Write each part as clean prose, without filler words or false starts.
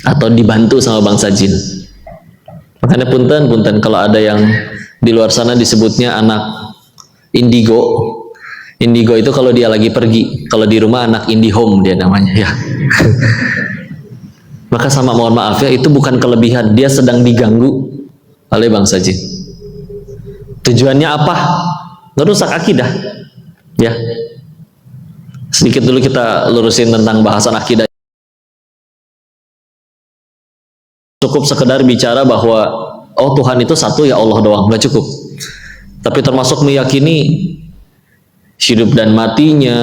atau dibantu sama bangsa jin. Makanya punten kalau ada yang di luar sana disebutnya anak indigo. Indigo itu kalau dia lagi pergi, kalau di rumah anak IndiHome dia namanya ya. Maka sama mohon maaf ya, itu bukan kelebihan, dia sedang diganggu oleh bangsa jin. Tujuannya apa? Ngerusak akidah. Ya. Sedikit dulu kita lurusin tentang bahasan akidah. Cukup sekedar bicara bahwa oh Tuhan itu satu ya Allah doang, nggak cukup. Tapi termasuk meyakini hidup dan matinya,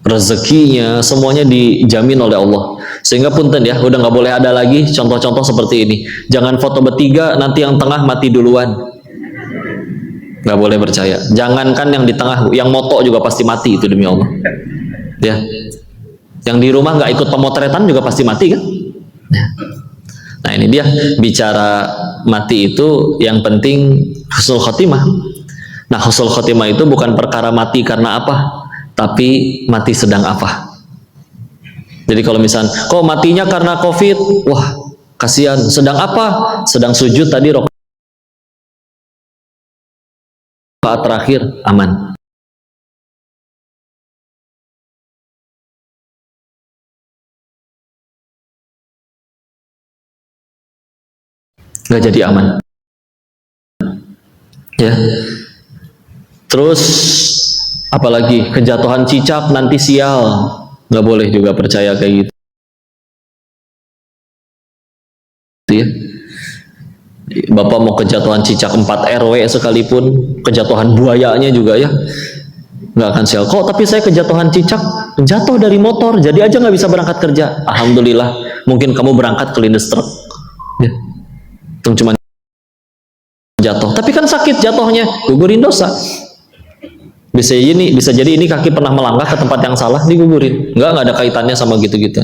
rezekinya, semuanya dijamin oleh Allah. Sehingga punten ya, udah nggak boleh ada lagi contoh-contoh seperti ini. Jangan foto bertiga, nanti yang tengah mati duluan. Nggak boleh percaya. Jangankan yang di tengah, yang moto juga pasti mati, itu demi Allah. Ya, yang di rumah nggak ikut pemotretan juga pasti mati kan? Ya. Nah ini dia, bicara mati itu yang penting husnul khotimah. Nah husnul khotimah itu bukan perkara mati karena apa, tapi mati sedang apa. Jadi kalau misalnya, kok matinya karena COVID, wah kasihan, sedang apa? Sedang sujud tadi rakaat terakhir, aman. Nggak jadi aman. Ya. Terus apalagi kejatuhan cicak nanti sial, nggak boleh juga percaya kayak gitu ya. Bapak mau kejatuhan cicak 4 RW sekalipun, kejatuhan buayanya juga ya nggak akan sial. Kok tapi saya kejatuhan cicak, jatuh dari motor jadi aja nggak bisa berangkat kerja. Alhamdulillah, mungkin kamu berangkat ke lindes truk ya. Itu cuma jatuh, tapi kan sakit jatuhnya, gugurin dosa. Bisa jadi ini kaki pernah melangkah ke tempat yang salah, digugurin. Nggak ada kaitannya sama gitu-gitu.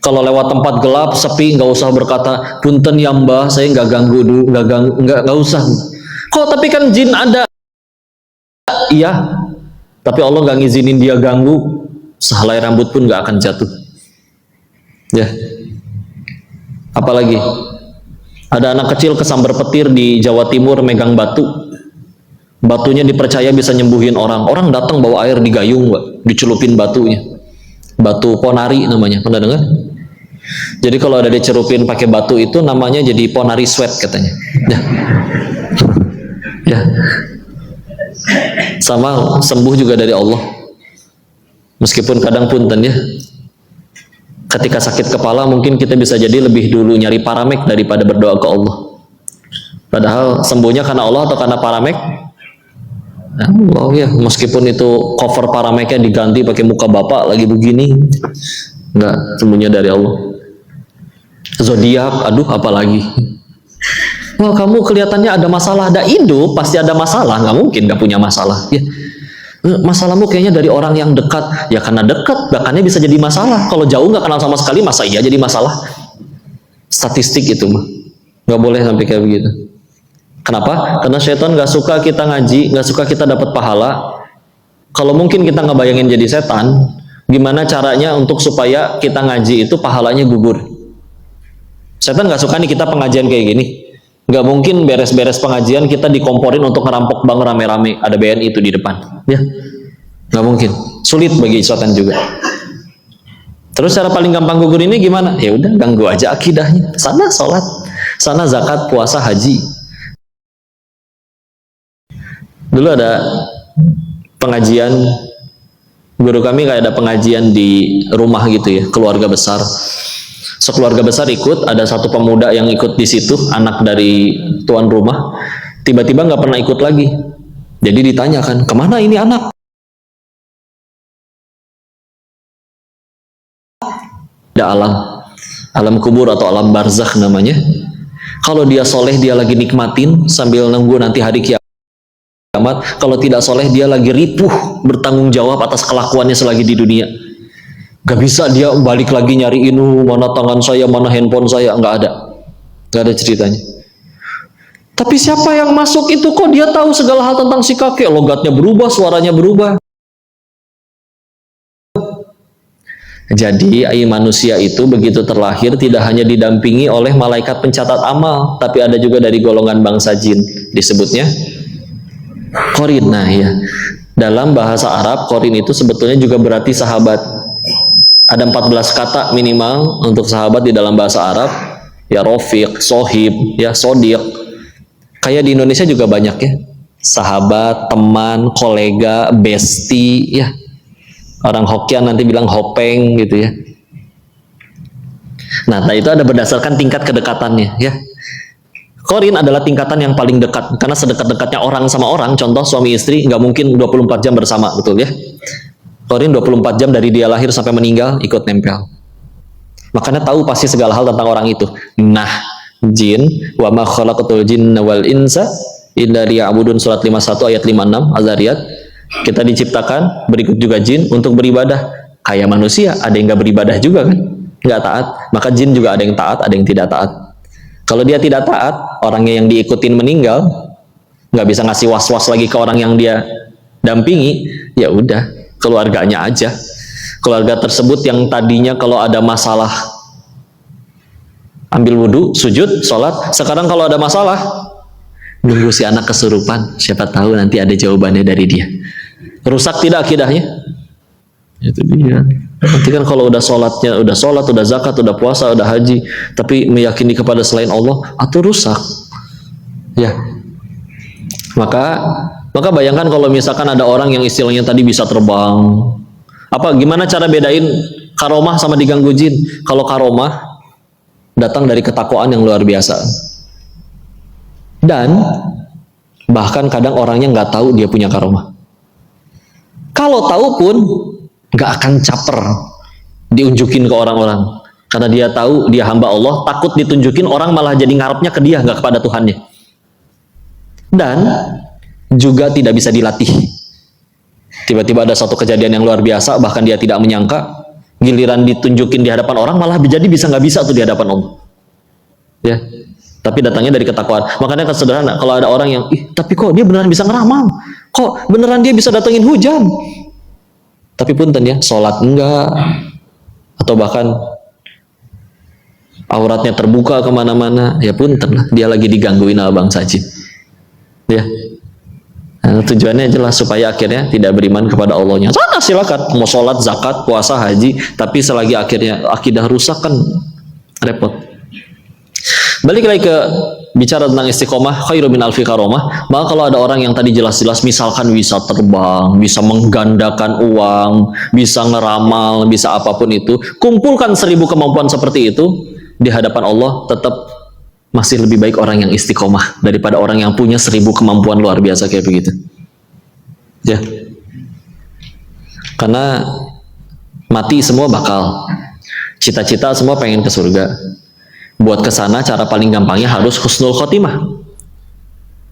Kalau lewat tempat gelap, sepi, nggak usah berkata, punten ya mbah, saya nggak ganggu dulu, nggak usah. Kok tapi kan jin ada? Iya, tapi Allah nggak ngizinin dia ganggu, sehelai rambut pun nggak akan jatuh. Ya. Apalagi? Ada anak kecil kesambar petir di Jawa Timur megang batu. Batunya dipercaya bisa nyembuhin orang. Orang datang bawa air di gayung, Mbak, dicelupin batunya. Batu ponari namanya, pernah dengar? Jadi kalau ada dicelupin pakai batu itu namanya jadi ponari sweat katanya. Ya. Ya. Sama sembuh juga dari Allah. Meskipun kadang punten ya. Ketika sakit kepala mungkin kita bisa jadi lebih dulu nyari paramek daripada berdoa ke Allah. Padahal sembuhnya karena Allah atau karena paramek? Nah, Allah ya, meskipun itu cover parameknya diganti pakai muka bapak lagi begini, enggak, sembuhnya dari Allah. Zodiak, aduh apalagi. Wah kamu kelihatannya ada masalah, ada hidup pasti ada masalah, nggak mungkin nggak punya masalah. Ya. Masalahmu kayaknya dari orang yang dekat, ya karena dekat, bahkannya bisa jadi masalah. Kalau jauh nggak kenal sama sekali, masa iya jadi masalah? Statistik itu mah, nggak boleh sampai kayak begitu. Kenapa? Karena setan nggak suka kita ngaji, nggak suka kita dapat pahala. Kalau mungkin kita nggak bayangin jadi setan, gimana caranya untuk supaya kita ngaji itu pahalanya gugur? Setan nggak suka nih kita pengajian kayak gini. Nggak mungkin beres-beres pengajian kita dikomporin untuk ngerampok bank rame-rame, ada BNI itu di depan ya, nggak mungkin, sulit bagi setan juga. Terus cara paling gampang gugur ini gimana? Ya udah ganggu aja akidahnya, sana sholat, sana zakat, puasa, haji. Dulu ada pengajian, guru kami kayak ada pengajian di rumah gitu ya, keluarga besar. Sekeluarga besar ikut, ada satu pemuda yang ikut di situ, anak dari tuan rumah, tiba-tiba nggak pernah ikut lagi. Jadi ditanyakan, kemana ini anak? Ada alam kubur atau alam barzakh namanya. Kalau dia soleh dia lagi nikmatin sambil nunggu nanti hari kiamat. Kalau tidak soleh dia lagi ripuh bertanggung jawab atas kelakuannya selagi di dunia. Gak bisa dia balik lagi nyariin mana tangan saya, mana handphone saya, nggak ada ceritanya. Tapi siapa yang masuk itu kok dia tahu segala hal tentang si kakek, logatnya berubah, suaranya berubah. Jadi manusia itu begitu terlahir tidak hanya didampingi oleh malaikat pencatat amal, tapi ada juga dari golongan bangsa jin, disebutnya qarin. Nah ya, dalam bahasa Arab qarin itu sebetulnya juga berarti sahabat. Ada 14 kata minimal untuk sahabat di dalam bahasa Arab, ya rafiq, sohib, ya sodiq. Kayak di Indonesia juga banyak ya, sahabat, teman, kolega, besti, ya. Orang Hokian nanti bilang hopeng gitu ya. Nah, itu ada berdasarkan tingkat kedekatannya ya. Qarin adalah tingkatan yang paling dekat, karena sedekat-dekatnya orang sama orang, contoh suami istri nggak mungkin 24 jam bersama, betul ya. Qarin 24 jam dari dia lahir sampai meninggal ikut nempel. Makanya tahu pasti segala hal tentang orang itu. Nah, jin, wa ma khalaqatul jinna wal insa illa liya'budun, surat 51 ayat 56 Az-Zariyat. Kita diciptakan, berikut juga jin, untuk beribadah. Kayak manusia, ada yang nggak beribadah juga kan, nggak taat. Maka jin juga ada yang taat, ada yang tidak taat. Kalau dia tidak taat, orangnya yang diikutin meninggal, nggak bisa ngasih was-was lagi ke orang yang dia dampingi, ya udah, keluarganya aja. Keluarga tersebut yang tadinya kalau ada masalah ambil wudhu, sujud, sholat, sekarang kalau ada masalah nunggu si anak kesurupan, siapa tahu nanti ada jawabannya dari dia. Rusak tidak akidahnya? Itu dia. Nanti kan kalau udah sholatnya, udah sholat, udah zakat, udah puasa, udah haji, tapi meyakini kepada selain Allah, atau rusak. Ya. Maka bayangkan kalau misalkan ada orang yang istilahnya tadi bisa terbang. Gimana cara bedain karomah sama diganggu jin? Kalau karomah datang dari ketakwaan yang luar biasa. Dan bahkan kadang orangnya nggak tahu dia punya karomah. Kalau tahu pun nggak akan caper diunjukin ke orang-orang, karena dia tahu dia hamba Allah, takut ditunjukin orang malah jadi ngarepnya ke dia, nggak kepada Tuhannya. Dan juga tidak bisa dilatih. Tiba-tiba ada satu kejadian yang luar biasa, bahkan dia tidak menyangka, giliran ditunjukin di hadapan orang malah jadi bisa nggak bisa tuh di hadapan Allah. Ya. Tapi datangnya dari ketakwaan. Makanya kan sederhana, kalau ada orang yang, tapi kok dia beneran bisa ngeramal? Kok beneran dia bisa datengin hujan? Tapi punten ya, sholat enggak, atau bahkan auratnya terbuka kemana-mana, ya punten lah, dia lagi digangguin abang saja. Ya. Nah, tujuannya jelas supaya akhirnya tidak beriman kepada Allahnya. Sana silakan, mau sholat, zakat, puasa, haji, tapi selagi akhirnya akidah rusak kan repot. Balik lagi ke bicara tentang istiqomah, khairu min alfi karomah. Maka kalau ada orang yang tadi jelas-jelas misalkan bisa terbang, bisa menggandakan uang, bisa ngeramal, bisa apapun itu, kumpulkan 1000 kemampuan seperti itu, di hadapan Allah tetap masih lebih baik orang yang istiqomah daripada orang yang punya 1000 kemampuan luar biasa kayak begitu. Ya. Karena mati semua bakal, cita-cita semua pengen ke surga. Buat kesana cara paling gampangnya harus husnul khotimah.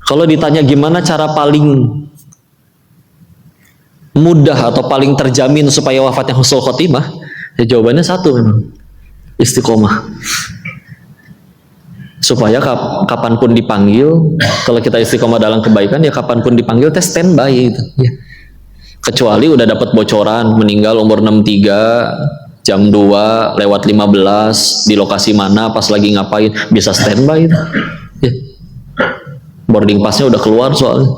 Kalau ditanya gimana cara paling mudah atau paling terjamin supaya wafatnya husnul khotimah, ya jawabannya satu memang, istiqomah. Supaya kapanpun dipanggil, kalau kita istiqomah dalam kebaikan, ya kapanpun dipanggil tes standby gitu. Ya. Kecuali udah dapat bocoran meninggal umur 63, jam 2 lewat 15 di lokasi mana, pas lagi ngapain, bisa standby ya. Boarding passnya udah keluar soalnya,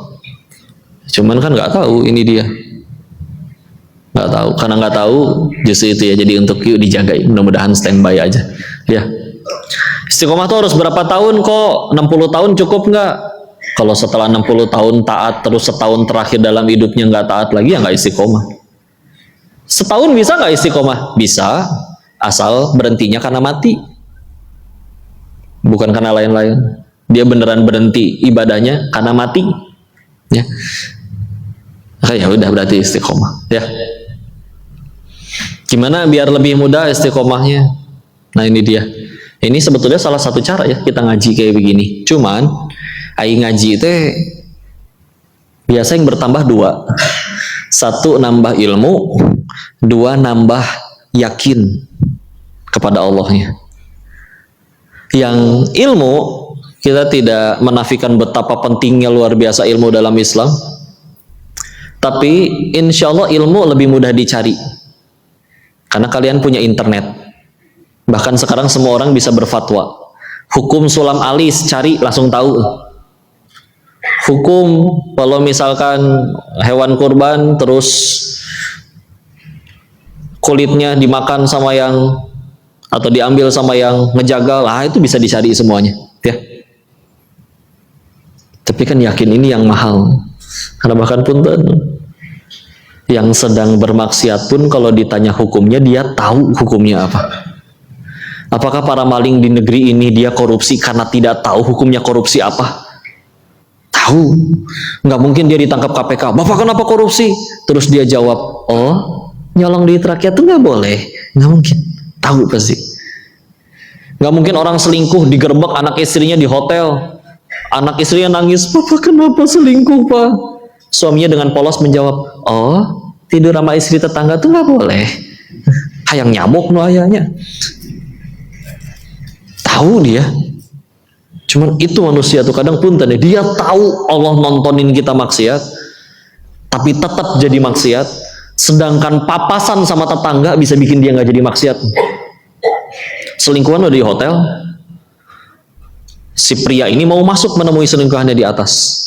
cuman kan nggak tahu, ini dia nggak tahu, karena nggak tahu justru itu ya, jadi untuk yuk dijagain, mudah-mudahan standby aja ya. Istiqomah tuh harus berapa tahun kok? 60 tahun cukup nggak? Kalau setelah 60 tahun taat terus, setahun terakhir dalam hidupnya nggak taat lagi, ya nggak istiqomah. Setahun bisa nggak istiqomah? Bisa, asal berhentinya karena mati, bukan karena lain-lain. Dia beneran berhenti ibadahnya karena mati, ya. Ya udah, berarti istiqomah, ya. Gimana biar lebih mudah istiqomahnya? Nah ini dia. Ini sebetulnya salah satu cara ya kita ngaji kayak begini. Cuman, ngaji itu biasa yang bertambah 2. 1 nambah ilmu, 2 nambah yakin kepada Allahnya. Yang ilmu, kita tidak menafikan betapa pentingnya luar biasa ilmu dalam Islam, tapi insya Allah ilmu lebih mudah dicari. Karena kalian punya internet. Bahkan sekarang semua orang bisa berfatwa. Hukum sulam alis, cari langsung tahu. Hukum kalau misalkan hewan kurban terus kulitnya dimakan sama yang atau diambil sama yang ngejagal, itu bisa dicari semuanya, ya. Tapi kan yakin ini yang mahal. Karena bahkan pun yang sedang bermaksiat pun kalau ditanya hukumnya dia tahu hukumnya apa. Apakah para maling di negeri ini dia korupsi karena tidak tahu hukumnya korupsi apa? Tahu. Nggak mungkin dia ditangkap KPK. Bapak kenapa korupsi? Terus dia jawab, oh nyolong duit rakyat tuh nggak boleh. Nggak mungkin. Tahu pasti. Nggak mungkin orang selingkuh digerebek anak istrinya di hotel. Anak istrinya nangis, Bapak kenapa selingkuh Pak? Suaminya dengan polos menjawab, oh tidur sama istri tetangga tuh nggak boleh. Hayang nyamuk no ayahnya. Tahu dia. Cuman itu manusia tuh kadang pun tadi dia tahu Allah nontonin kita maksiat, tapi tetap jadi maksiat. Sedangkan papasan sama tetangga bisa bikin dia nggak jadi maksiat. Selingkuhan udah di hotel, si pria ini mau masuk menemui selingkuhannya di atas.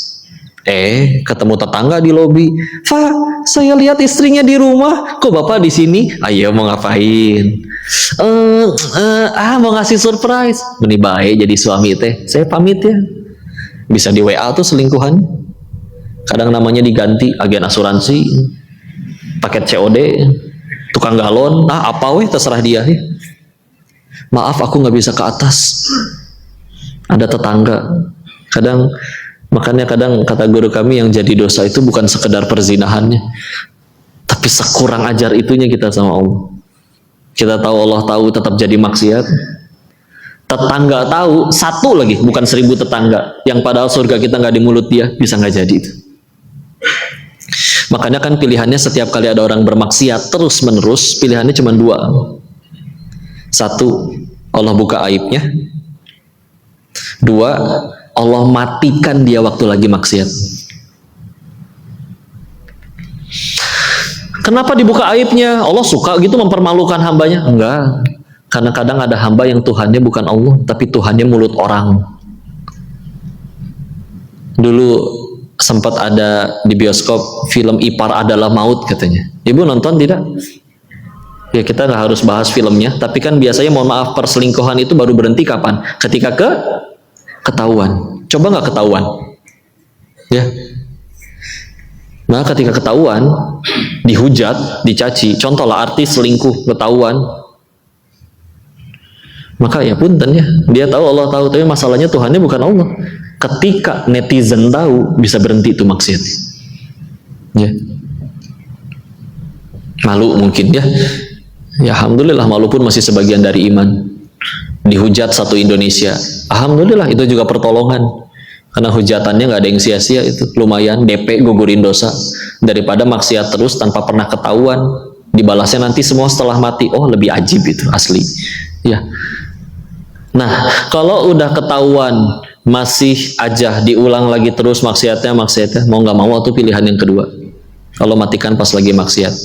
Ketemu tetangga di lobi. Pak, saya lihat istrinya di rumah, kok bapak di sini? Ayo mau ngapain? Mau ngasih surprise. Benih baik jadi suami teh. Saya pamit ya. Bisa di WA tuh selingkuhan. Kadang namanya diganti agen asuransi, paket COD, tukang galon. Apa weh terserah dia ya. Maaf aku nggak bisa ke atas. Ada tetangga. Makanya kadang kata guru kami yang jadi dosa itu bukan sekedar perzinahannya, tapi sekurang ajar itunya kita sama Allah. Kita tahu Allah tahu tetap jadi maksiat. Tetangga tahu, satu lagi bukan 1000 tetangga yang padahal surga kita nggak di mulut dia, bisa nggak jadi itu. Makanya kan pilihannya setiap kali ada orang bermaksiat terus menerus, pilihannya cuma 2. Satu, Allah buka aibnya. 2, Allah matikan dia waktu lagi maksiat. Kenapa dibuka aibnya? Allah suka gitu mempermalukan hambanya? Enggak. Karena kadang ada hamba yang Tuhannya bukan Allah, tapi Tuhannya mulut orang. Dulu sempat ada di bioskop film Ipar Adalah Maut katanya. Ibu nonton tidak? Ya kita nggak harus bahas filmnya, tapi kan biasanya mohon maaf perselingkuhan itu baru berhenti kapan? Ketika ketahuan. Coba nggak ketahuan, ya. Nah ketika ketahuan, dihujat, dicaci. Contohlah artis selingkuh ketahuan, maka ya punten ya. Dia tahu Allah tahu, tapi masalahnya Tuhannya bukan Allah. Ketika netizen tahu, bisa berhenti itu maksiat. Ya. Malu mungkin ya. Ya alhamdulillah malu pun masih sebagian dari iman. Dihujat satu Indonesia, alhamdulillah itu juga pertolongan, karena hujatannya nggak ada yang sia-sia, itu lumayan DP gugurin dosa daripada maksiat terus tanpa pernah ketahuan, dibalasnya nanti semua setelah mati. Oh lebih ajib itu asli ya. Nah kalau udah ketahuan masih aja diulang lagi terus maksiatnya, mau nggak mau itu pilihan yang kedua. Kalau matikan pas lagi maksiat.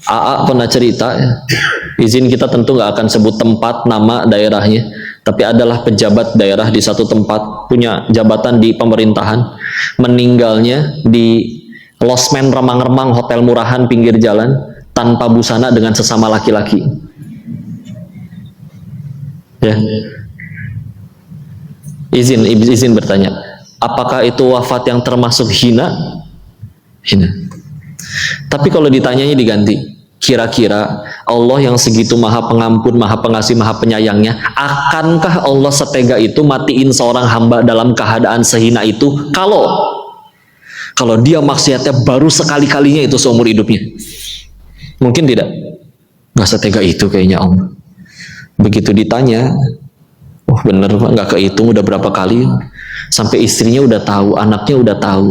AA pernah cerita ya, izin kita tentu nggak akan sebut tempat, nama, daerahnya, tapi adalah pejabat daerah di satu tempat, punya jabatan di pemerintahan, meninggalnya di losmen remang-remang hotel murahan pinggir jalan, tanpa busana dengan sesama laki-laki. Ya. Izin bertanya, apakah itu wafat yang termasuk hina? Hina. Tapi kalau ditanyanya diganti, kira-kira Allah yang segitu maha pengampun, maha pengasih, maha penyayangnya, akankah Allah setega itu matiin seorang hamba dalam keadaan sehina itu? Kalau dia maksiatnya baru sekali-kalinya itu seumur hidupnya, mungkin tidak. Nggak setega itu kayaknya Allah. Begitu ditanya, bener Pak, nggak kehitung udah berapa kali, sampai istrinya udah tahu, anaknya udah tahu.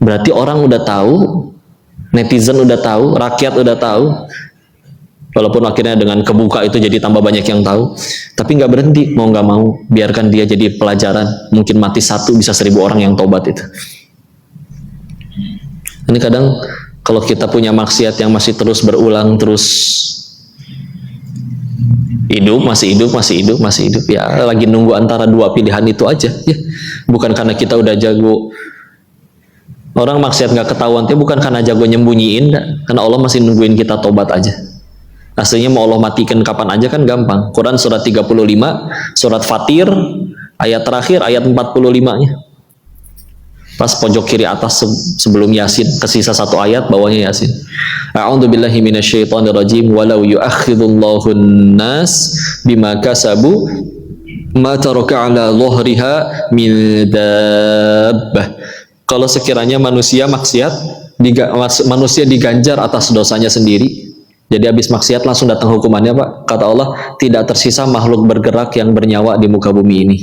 Berarti orang udah tahu, netizen udah tahu, rakyat udah tahu. Walaupun akhirnya dengan kebuka itu jadi tambah banyak yang tahu, tapi nggak berhenti, mau nggak mau biarkan dia jadi pelajaran. Mungkin mati 1 bisa 1000 orang yang tobat itu. Ini kadang Kalau kita punya maksiat yang masih terus berulang, terus masih hidup, ya lagi nunggu antara dua pilihan itu aja, ya. Bukan karena kita udah jago. Orang maksiat nggak ketahuan, bukan karena jago nyembunyiin, karena Allah masih nungguin kita tobat aja. Aslinya mau Allah matikan kapan aja kan gampang. Quran surat 35, surat Fatir, ayat terakhir, ayat 45-nya. Pas pojok kiri atas sebelum Yasin, kesisa satu ayat, bawahnya Yasin. A'udzubillahi minasyaitonirrajim. Walau yu'akhidullahu an-nas bima kasabu ma taraka 'ala dhuhriha min dabbah. Kalau sekiranya manusia maksiat, manusia diganjar atas dosanya sendiri. Jadi habis maksiat langsung datang hukumannya, Pak. Kata Allah, tidak tersisa makhluk bergerak yang bernyawa di muka bumi ini.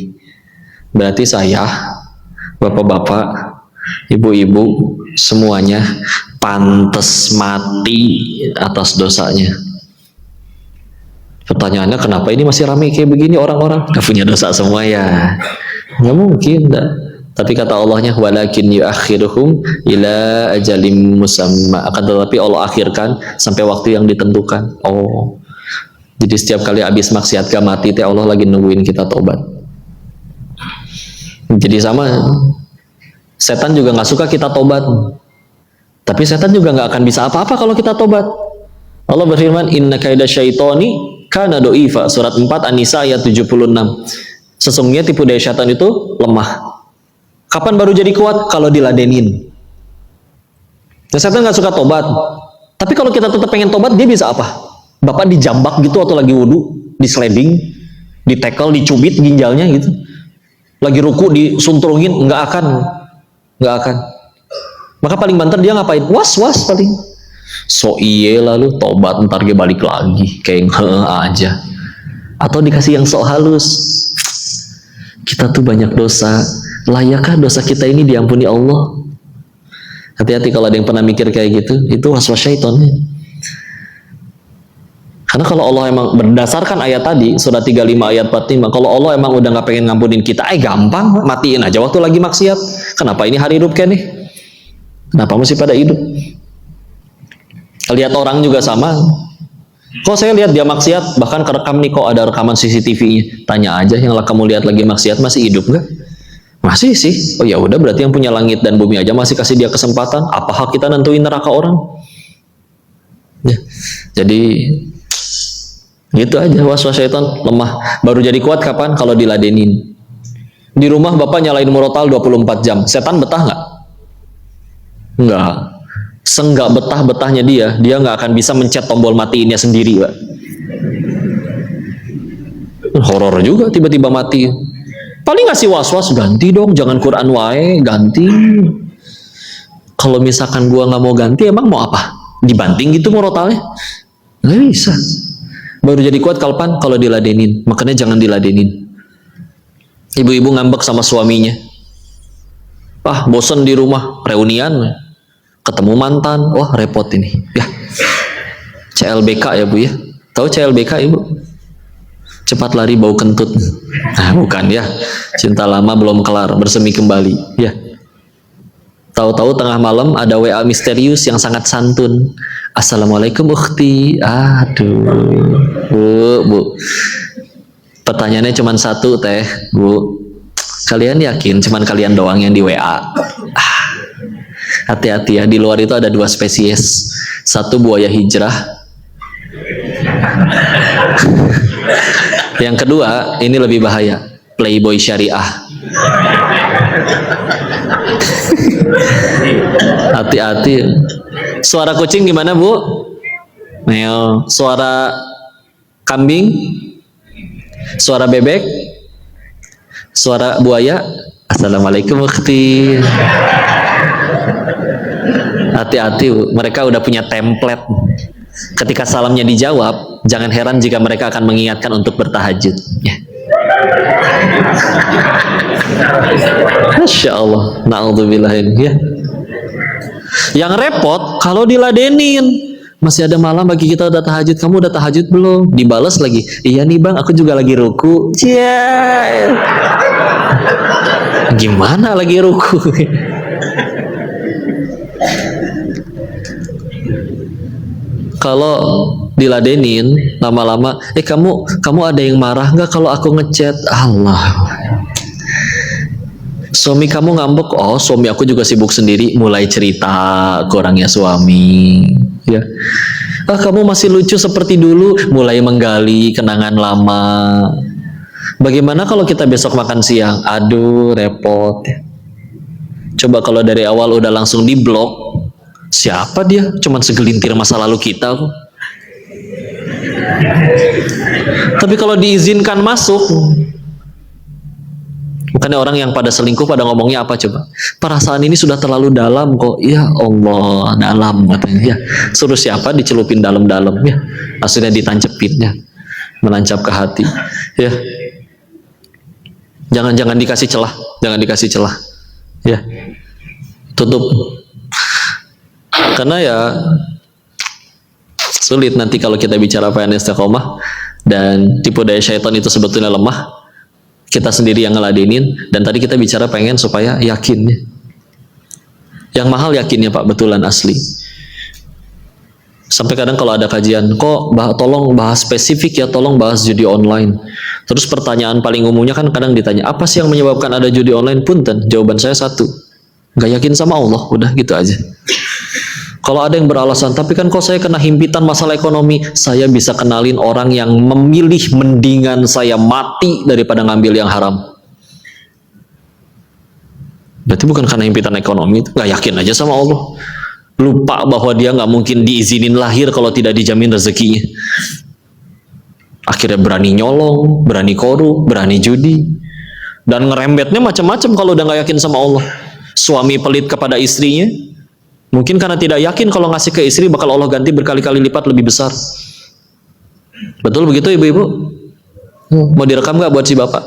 Berarti saya, bapak-bapak, ibu-ibu, semuanya pantas mati atas dosanya. Pertanyaannya, kenapa ini masih ramai kayak begini orang-orang? Gak punya dosa semua ya? Nggak mungkin, dah. Tapi kata Allahnya, walakin yuakhiruhum ila ajalim musamma. Akan tetapi Allah akhirkan sampai waktu yang ditentukan. Oh, jadi setiap kali habis maksiat gak mati, Allah lagi nungguin kita tobat. Jadi sama, setan juga nggak suka kita tobat, tapi setan juga nggak akan bisa apa-apa kalau kita tobat. Allah berfirman, inna kaida syaitoni kana do'ifa, surat 4 An-Nisa ayat 76. Sesungguhnya tipu daya syaitan itu lemah. Kapan baru jadi kuat? Kalau diladenin. Nah, setan nggak suka tobat, tapi kalau kita tetap pengen tobat, dia bisa apa? Bapak dijambak gitu atau lagi wudhu, di-sliding, di-tackle, dicubit ginjalnya gitu. Lagi ruku disuntrungin, nggak akan. Maka paling banter dia ngapain? Was paling. So iye lalu tobat, ntar dia balik lagi kayak aja. Atau dikasih yang sok halus. Kita tuh banyak dosa. Layakkah dosa kita ini diampuni Allah? Hati-hati kalau ada yang pernah mikir kayak gitu, itu waswas syaitannya. Karena kalau Allah emang berdasarkan ayat tadi, surat 35 ayat 45, kalau Allah emang udah nggak pengen ngampunin kita, gampang, matiin aja waktu lagi maksiat. Kenapa ini hari hidup kayak nih? Kenapa mesti pada hidup? Lihat orang juga sama. Kok saya lihat dia maksiat, bahkan kerekam nih, kok ada rekaman CCTV-nya. Tanya aja, yang kamu lihat lagi maksiat masih hidup nggak? Masih sih. Oh ya udah, berarti yang punya langit dan bumi aja masih kasih dia kesempatan. Apa hak kita nentuin neraka orang? Ya. Jadi gitu aja, waswas syaitan lemah. Baru jadi kuat kapan? Kalau diladenin. Di rumah bapak nyalain murotal 24 jam. Setan betah nggak? Nggak. Senggak betah-betahnya dia nggak akan bisa mencet tombol matiinnya sendiri, Pak. Horor juga tiba-tiba mati. Paling ngasih was-was, ganti dong, jangan Quran wae, ganti. Kalau misalkan gua nggak mau ganti, emang mau apa? Dibanting gitu murotalnya? Nggak bisa. Baru jadi kuat kapan? Kalau diladenin. Makanya jangan diladenin. Ibu-ibu ngambek sama suaminya. Bosen di rumah, reunian, ketemu mantan, wah repot ini. Ya, CLBK ya Bu ya. Tahu CLBK Ibu? Cepat lari bau kentut. Nah, bukan ya. Cinta lama belum kelar, bersemi kembali. Ya. Tahu-tahu tengah malam ada WA misterius yang sangat santun. Assalamualaikum ukhti. Aduh. Bu. Pertanyaannya cuma satu, Teh. Bu. Kalian yakin cuma kalian doang yang di WA? Hati-hati ya, di luar itu ada 2 spesies. Satu buaya hijrah. Yang kedua, ini lebih bahaya, playboy syariah. Hati-hati. Suara kucing gimana Bu? Meo. Suara kambing? Suara bebek? Suara buaya? Assalamualaikum ukhti. Hati-hati Bu, mereka udah punya template. Ketika salamnya dijawab, jangan heran jika mereka akan mengingatkan untuk bertahajud. Ya. Masya Allah, na'udzubillahin. Ya. Yang repot kalau diladenin. Masih ada malam bagi kita udah tahajud. Kamu udah tahajud belum? Dibalas lagi. Iya nih bang, aku juga lagi ruku. Cia. Gimana lagi ruku? kalau diladenin lama-lama, kamu ada yang marah nggak kalau aku ngechat? Allah, suami kamu ngambek? Oh, suami aku juga sibuk sendiri. Mulai cerita ke orangnya suami, ya. Ah, kamu masih lucu seperti dulu. Mulai menggali kenangan lama. Bagaimana kalau kita besok makan siang? Aduh, repot. Coba kalau dari awal udah langsung diblok, siapa dia? Cuman segelintir masa lalu kita kok. Tapi kalau diizinkan masuk, bukannya orang yang pada selingkuh pada ngomongnya apa coba? Perasaan ini sudah terlalu dalam kok. Ya Allah, dalam katanya. Ya, suruh siapa dicelupin dalam-dalam ya. Akhirnya ditancepinnya, menancap ke hati. Ya. Jangan dikasih celah, jangan dikasih celah. Ya. Tutup. Karena ya sulit nanti kalau kita bicara pengen istiqomah, dan tipu daya syaitan itu sebetulnya lemah, kita sendiri yang ngeladenin. Dan tadi kita bicara pengen supaya yakin, yang mahal yakinnya Pak, betulan asli. Sampai kadang kalau ada kajian, tolong bahas spesifik ya, tolong bahas judi online. Terus pertanyaan paling umumnya kan kadang ditanya, apa sih yang menyebabkan ada judi online? Punten, jawaban saya satu, gak yakin sama Allah, udah gitu aja. Kalau ada yang beralasan, tapi kan kok saya kena himpitan masalah ekonomi, saya bisa kenalin orang yang memilih mendingan saya mati daripada ngambil yang haram. Berarti bukan karena himpitan ekonomi, gak yakin aja sama Allah. Lupa bahwa dia gak mungkin diizinin lahir kalau tidak dijamin rezekinya. Akhirnya berani nyolong, berani korup, berani judi, dan ngerembetnya macam-macam kalau udah gak yakin sama Allah. Suami pelit kepada istrinya, mungkin karena tidak yakin kalau ngasih ke istri bakal Allah ganti berkali-kali lipat lebih besar. Betul begitu ibu-ibu? Mau direkam gak buat si bapak?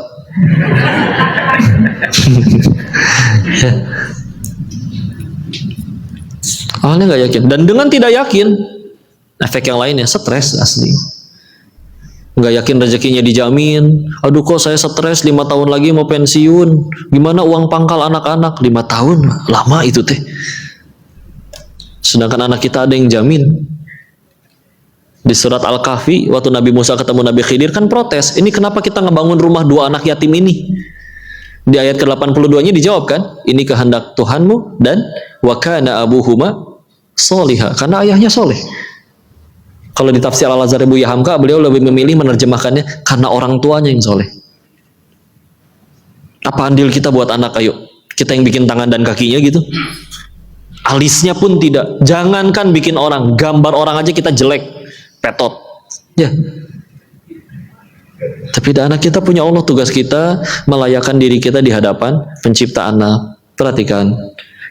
Awalnya nggak yakin, dan dengan tidak yakin, efek yang lainnya stres asli. Nggak yakin rezekinya dijamin. Aduh kok saya stres, 5 tahun lagi mau pensiun. Gimana uang pangkal anak-anak? 5 tahun lama itu teh. Sedangkan anak kita ada yang jamin. Di surat Al-Kahfi, waktu Nabi Musa ketemu Nabi Khidir kan protes, ini kenapa kita ngebangun rumah 2 anak yatim ini? Di ayat ke-82-nya dijawab kan, ini kehendak Tuhanmu, dan wa kana abuhuma sholiha, karena ayahnya soleh. Kalau di tafsir Al-Azhar Buya Hamka, beliau lebih memilih menerjemahkannya karena orang tuanya yang soleh. Apa andil kita buat anak? Ayo, kita yang bikin tangan dan kakinya gitu, alisnya pun tidak. Jangankan bikin orang, gambar orang aja kita jelek, petot ya. Tapi anak kita punya Allah, tugas kita melayakkan diri kita di hadapan pencipta anak. Perhatikan,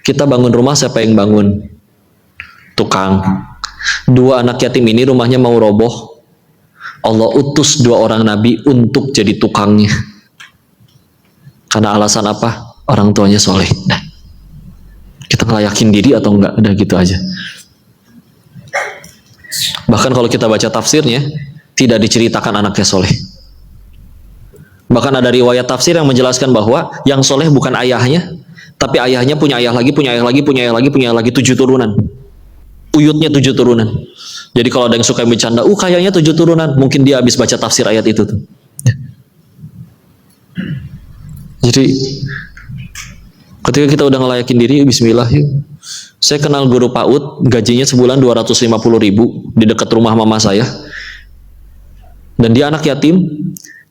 kita bangun rumah, siapa yang bangun? Tukang. 2 anak yatim ini rumahnya mau roboh, Allah utus 2 orang nabi untuk jadi tukangnya. Karena alasan apa? Orang tuanya soleh. Nah, kita ngelayakin diri atau enggak? Udah gitu aja. Bahkan kalau kita baca tafsirnya, tidak diceritakan anaknya soleh. Bahkan ada riwayat tafsir yang menjelaskan bahwa yang soleh bukan ayahnya, tapi ayahnya punya ayah lagi, punya ayah lagi, punya ayah lagi, punya ayah lagi, 7 turunan. Uyutnya 7 turunan. Jadi kalau ada yang suka bercanda, kayaknya 7 turunan, mungkin dia habis baca tafsir ayat itu tuh. Jadi ketika kita udah ngelayakin diri, bismillah yuk. Saya kenal guru PAUD, gajinya sebulan 250.000 di dekat rumah mama saya. Dan dia anak yatim,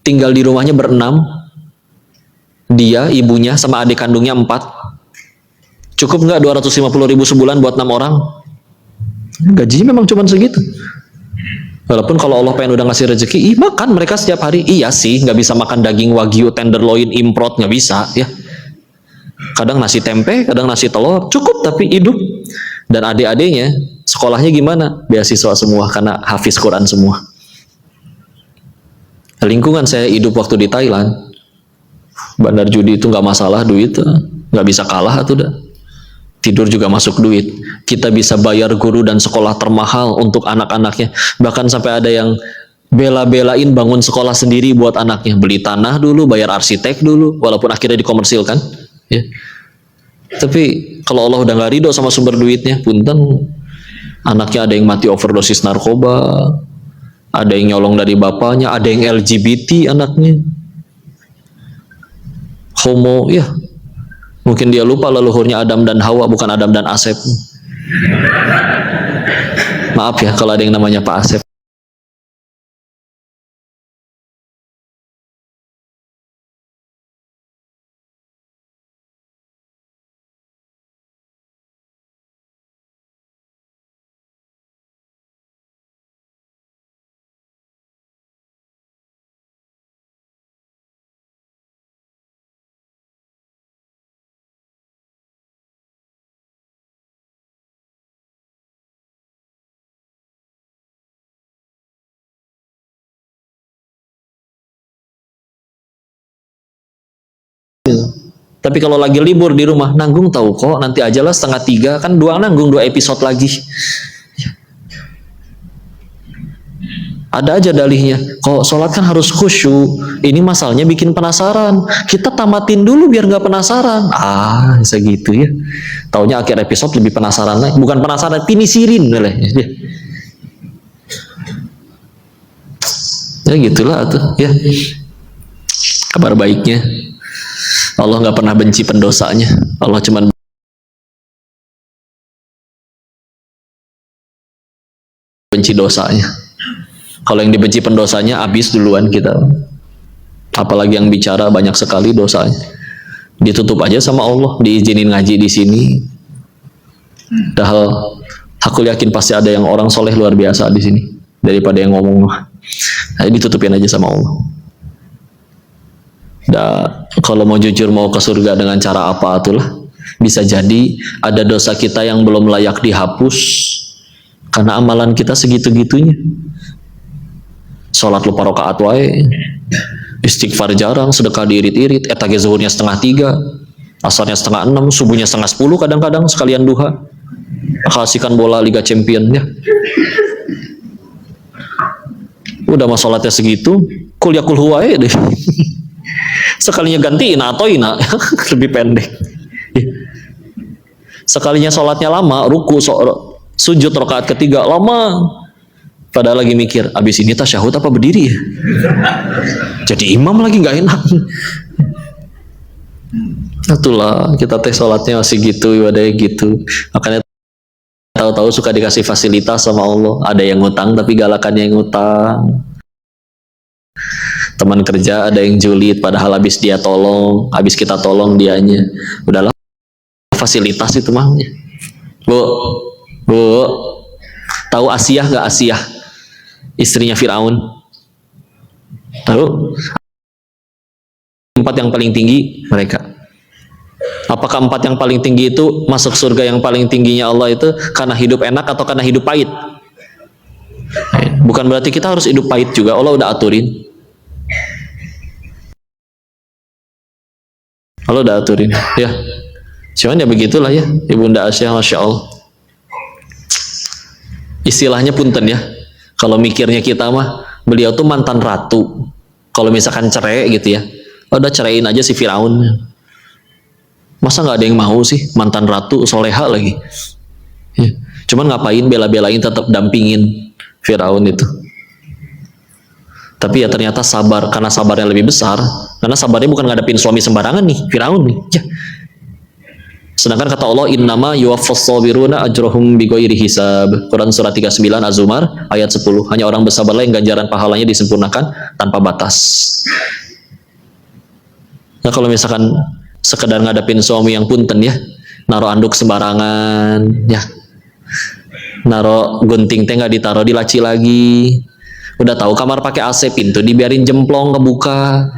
tinggal di rumahnya berenam. Dia, ibunya, sama adik kandungnya 4. Cukup nggak 250.000 sebulan buat 6 orang? Gajinya memang cuma segitu. Walaupun kalau Allah pengen udah ngasih rezeki, makan mereka setiap hari. Iya sih, nggak bisa makan daging wagyu, tenderloin, improt, nggak bisa ya. Kadang nasi tempe, kadang nasi telur, cukup tapi hidup. Dan adik-adiknya sekolahnya gimana? Beasiswa semua karena hafiz Quran semua. Lingkungan saya hidup waktu di Thailand, bandar judi itu nggak masalah, duit nggak bisa kalah tuh dah. Tidur juga masuk duit. Kita bisa bayar guru dan sekolah termahal untuk anak-anaknya. Bahkan sampai ada yang bela-belain bangun sekolah sendiri buat anaknya. Beli tanah dulu, bayar arsitek dulu, walaupun akhirnya dikomersilkan. Ya. Tapi kalau Allah udah nggak ridho sama sumber duitnya, punten, Anaknya ada yang mati overdosis narkoba, ada yang nyolong dari bapaknya, ada yang LGBT anaknya, homo, ya. Mungkin dia lupa leluhurnya Adam dan Hawa, bukan Adam dan Asep. Maaf ya kalau ada yang namanya Pak Asep. Tapi kalau lagi libur di rumah, nanggung tahu kok, nanti aja lah 2:30, kan nanggung 2 episode lagi. Ada aja dalihnya, kok sholat kan harus khusyuk, ini masalahnya bikin penasaran, kita tamatin dulu biar nggak penasaran. Segitu ya. Taunya akhir episode lebih penasaran lagi, bukan penasaran, pinisirin lah. Ya gitulah tuh ya. Kabar baiknya, Allah nggak pernah benci pendosanya. Allah cuma benci dosanya. Kalau yang dibenci pendosanya, habis duluan kita. Apalagi yang bicara banyak sekali dosanya. Ditutup aja sama Allah, diizinin ngaji di sini. Padahal aku yakin pasti ada yang orang soleh luar biasa di sini daripada yang ngomong. Nah, ditutupin aja sama Allah. Kalau mau jujur mau ke surga dengan cara apa itulah, bisa jadi ada dosa kita yang belum layak dihapus karena amalan kita segitu-gitunya. Sholat lupa rakaat wae, istighfar jarang, sedekah diirit-irit, etage zuhurnya 2:30, asarnya 5:30, subuhnya 9:30 kadang-kadang sekalian duha, kasihkan bola Liga Champion ya. Udah mah sholatnya segitu, kuliah kulhu wae deh. Sekalinya gantiin atau ina lebih pendek. Sekalinya sholatnya lama, ruku sujud rakaat ketiga lama, padahal lagi mikir abis ini tasyahud apa berdiri ya. Jadi imam lagi nggak enak. Itulah kita teh sholatnya masih gitu, ibadahnya gitu. Makanya tahu-tahu suka dikasih fasilitas sama Allah. Ada yang ngutang tapi galakannya yang ngutang. Teman kerja ada yang julid padahal habis dia tolong, habis kita tolong dianya. Udahlah, fasilitas itu mah. Bu, tahu Asiyah nggak? Asiyah, istrinya Firaun. Tahu? 4 yang paling tinggi mereka. Apakah 4 yang paling tinggi itu masuk surga yang paling tingginya Allah itu karena hidup enak atau karena hidup pahit? Bukan berarti kita harus hidup pahit juga. Allah udah aturin. Allah udah aturin ya. Cuman ya begitulah ya Ibunda Asyah, Masya Allah. Istilahnya punten ya, kalau mikirnya kita mah beliau tuh mantan ratu. Kalau misalkan cerai gitu ya, udah ceraiin aja si Firaun. Masa nggak ada yang mau sih mantan ratu soleha lagi ya. Cuman ngapain bela-belain tetap dampingin Firaun itu. Tapi ya ternyata sabar, karena sabarnya lebih besar. Karena sabarnya bukan ngadepin suami sembarangan nih, Firaun nih ya. Sedangkan kata Allah, innama yuwaffas sabiruna ajrohum bighairi hisab. Quran surat 39 Az-Zumar ayat 10. Hanya orang bersabarlah yang ganjaran pahalanya disempurnakan tanpa batas. Nah kalau misalkan sekedar ngadepin suami yang punten ya, naruh anduk sembarangan ya, naruh gunting teh nggak ditaruh di laci lagi, udah tahu kamar pakai AC, pintu dibiarin jemplong kebuka.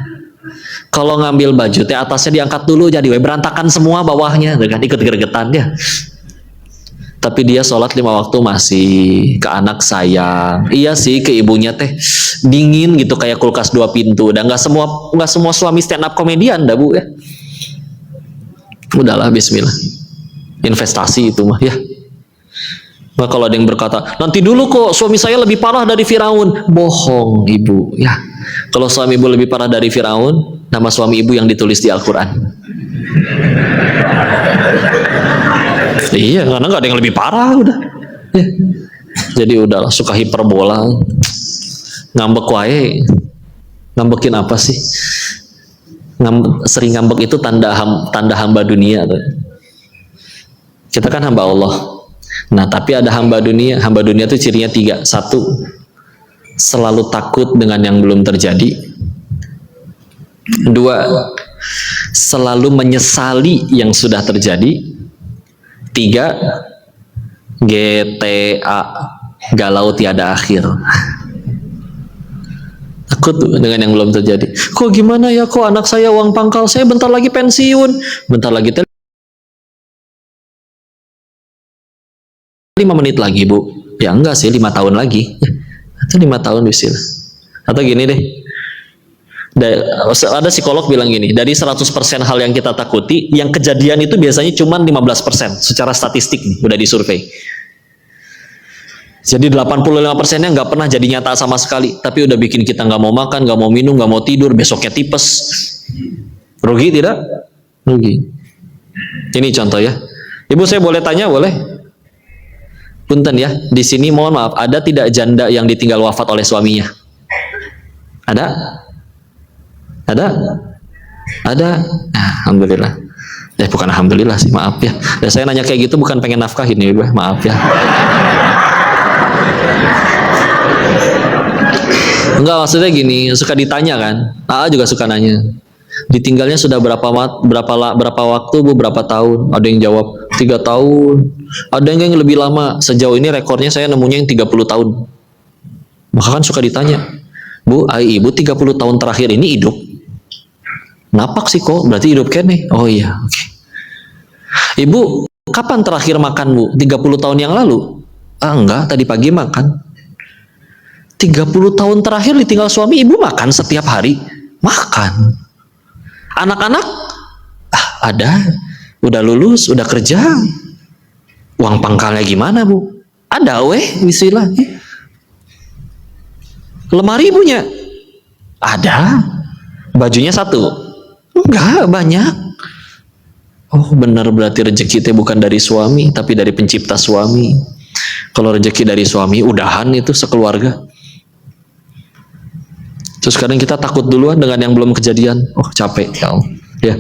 Kalau ngambil baju teh atasnya diangkat dulu, jadi berantakan semua bawahnya dengan ikut gregetan ya. Tapi dia sholat 5 waktu masih, ke anak sayang. Iya sih, ke ibunya teh dingin gitu kayak kulkas 2 pintu. Udah nggak semua suami stand up komedian dah bu ya. Udahlah, bismillah. Investasi itu mah ya. Nah, kalau ada yang berkata, nanti dulu kok suami saya lebih parah dari Firaun. Bohong ibu ya. Kalau suami ibu lebih parah dari Firaun, nama suami ibu yang ditulis di Al-Quran. Iya, karena nggak ada yang lebih parah udah. Ya. Jadi udahlah, suka hiperbola, ngambek wae. Ngambekin apa sih? Sering ngambek itu tanda hamba dunia tuh. Kita kan hamba Allah. Nah, tapi ada hamba dunia. Hamba dunia itu cirinya 3. 1, selalu takut dengan yang belum terjadi. 2, selalu menyesali yang sudah terjadi. 3, GTA, galau tiada akhir. Takut dengan yang belum terjadi. Kok gimana ya, kok anak saya uang pangkal saya bentar lagi pensiun, bentar lagi 5 menit lagi bu. Ya enggak sih, 5 tahun lagi. Atau 5 tahun bisa. Atau gini deh, ada psikolog bilang gini, dari 100% hal yang kita takuti, yang kejadian itu biasanya cuma 15% secara statistik nih, udah disurvei. Jadi 85%-nya nggak pernah jadi nyata sama sekali, tapi udah bikin kita nggak mau makan, nggak mau minum, nggak mau tidur, besoknya tipes. Rugi tidak? Rugi. Ini contoh ya. Ibu saya boleh tanya, boleh? Punten ya, di sini mohon maaf, ada tidak janda yang ditinggal wafat oleh suaminya? Ada? Ada? Ada? Nah, alhamdulillah. Bukan alhamdulillah sih, maaf ya. Dan saya nanya kayak gitu bukan pengen nafkahin ya, maaf ya. Enggak, maksudnya gini, suka ditanya kan? AA juga suka nanya. Ditinggalnya sudah berapa waktu bu, berapa tahun? Ada yang jawab 3 tahun, ada yang lebih lama. Sejauh ini rekornya saya nemunya yang 30 tahun. Maka kan suka ditanya, bu, ibu 30 tahun terakhir ini hidup? Napak sih kok, berarti hidup kene. Oh iya, oke. Ibu, kapan terakhir makan bu? 30 tahun yang lalu? Enggak, tadi pagi makan. 30 tahun terakhir ditinggal suami, ibu makan setiap hari? Makan. Anak-anak? Ada. Udah lulus, udah kerja. Uang pangkalnya gimana bu? Ada bismillah. Lemari punya? Ada. Bajunya 1? Enggak, banyak. Oh benar, berarti rezeki itu bukan dari suami, tapi dari pencipta suami. Kalau rezeki dari suami, udahan itu sekeluarga. Terus kadang kita takut duluan dengan yang belum kejadian. Oh capek ya.